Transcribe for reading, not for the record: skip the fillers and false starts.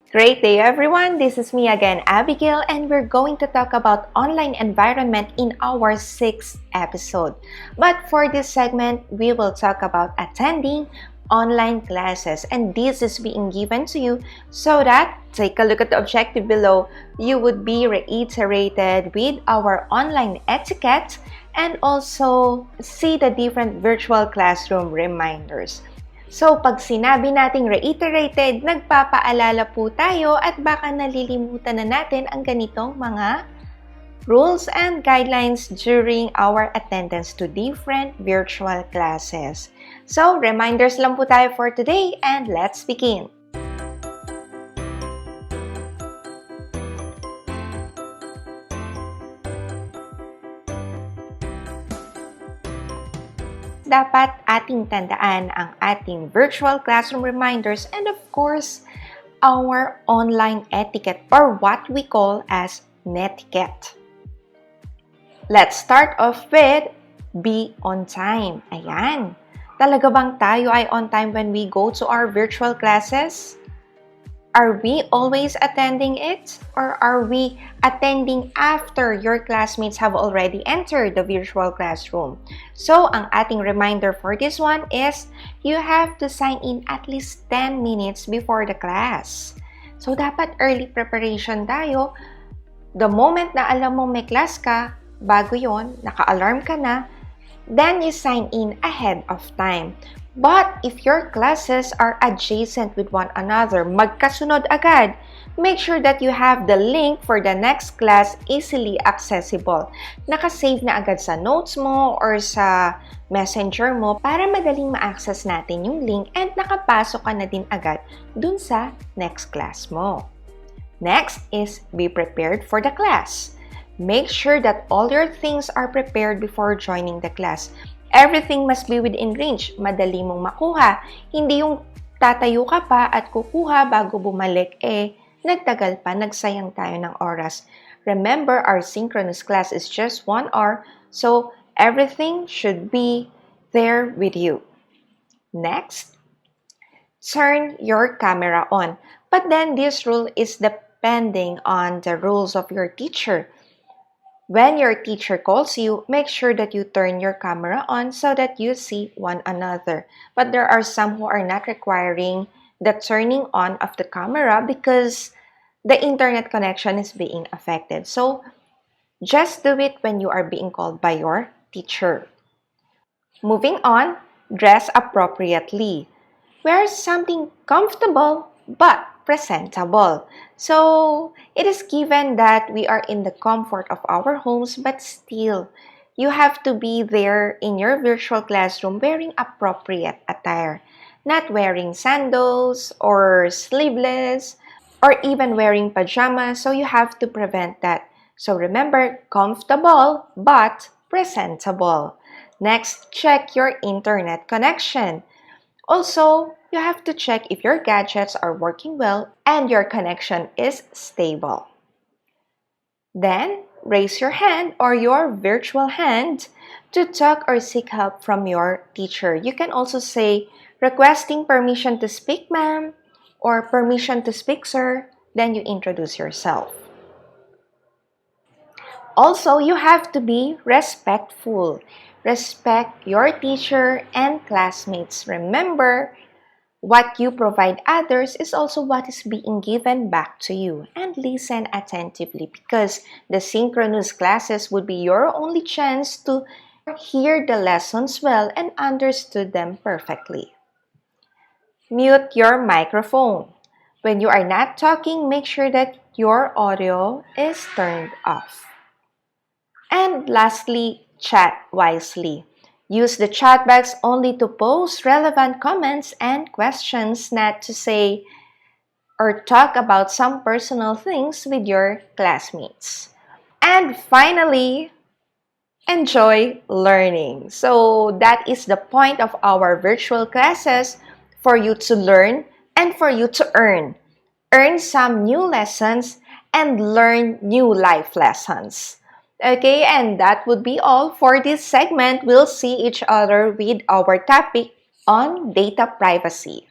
Great day everyone! This is me again, Abigail, and we're going to talk about online environment in our 6th episode. But for this segment, we will talk about attending online classes, and this is being given to you so that, take a look at the objective below, you would be reiterated with our online etiquette and also see the different virtual classroom reminders. So, pag sinabi nating reiterated, nagpapaalala po tayo at baka nalilimutan na natin ang ganitong mga rules and guidelines during our attendance to different virtual classes. So, reminders lang po tayo for today and let's begin! Dapat ating tandaan ang ating virtual classroom reminders and of course, our online etiquette or what we call as netiquette. Let's start off with be on time. Ayan. Talaga bang tayo ay on time when we go to our virtual classes? Are we always attending it? Or are we attending after your classmates have already entered the virtual classroom? So, ang ating reminder for this one is you have to sign in at least 10 minutes before the class. So, dapat early preparation tayo. The moment na alam mo may class ka, bago yon, naka-alarm ka na, then you sign in ahead of time. But if your classes are adjacent with one another, magkasunod agad, make sure that you have the link for the next class easily accessible. Nakasave na agad sa notes mo or sa messenger mo para madaling ma-access natin yung link and nakapasok ka na din agad dun sa next class mo. Next is be prepared for the class. Make sure that all your things are prepared before joining the class. Everything must be within range. Madali mong makuha. Hindi yung tatayo ka pa at kukuha bago bumalik, nagtagal pa, nagsayang tayo ng oras. Remember, our synchronous class is just 1 hour, so everything should be there with you. Next, turn your camera on. But then this rule is depending on the rules of your teacher. When your teacher calls you, make sure that you turn your camera on so that you see one another. But there are some who are not requiring the turning on of the camera because the internet connection is being affected. So, just do it when you are being called by your teacher. Moving on, dress appropriately. Wear something comfortable but presentable. So, it is given that we are in the comfort of our homes, but still, you have to be there in your virtual classroom wearing appropriate attire. Not wearing sandals or sleeveless or even wearing pajamas, so you have to prevent that. So remember, comfortable but presentable. Next, check your internet connection. Also, you have to check if your gadgets are working well and your connection is stable. Then, raise your hand or your virtual hand to talk or seek help from your teacher. You can also say, requesting permission to speak, ma'am, or permission to speak, sir. Then you introduce yourself. Also, you have to be respectful. Respect your teacher and classmates. Remember, what you provide others is also what is being given back to you. And listen attentively because the synchronous classes would be your only chance to hear the lessons well and understood them perfectly. Mute your microphone. When you are not talking, make sure that your audio is turned off. And lastly, chat wisely. Use the chat box only to post relevant comments and questions, not to say or talk about some personal things with your classmates. And finally, enjoy learning. So that is the point of our virtual classes, for you to learn and for you to earn. Earn some new lessons and learn new life lessons. Okay, and that would be all for this segment. We'll see each other with our topic on data privacy.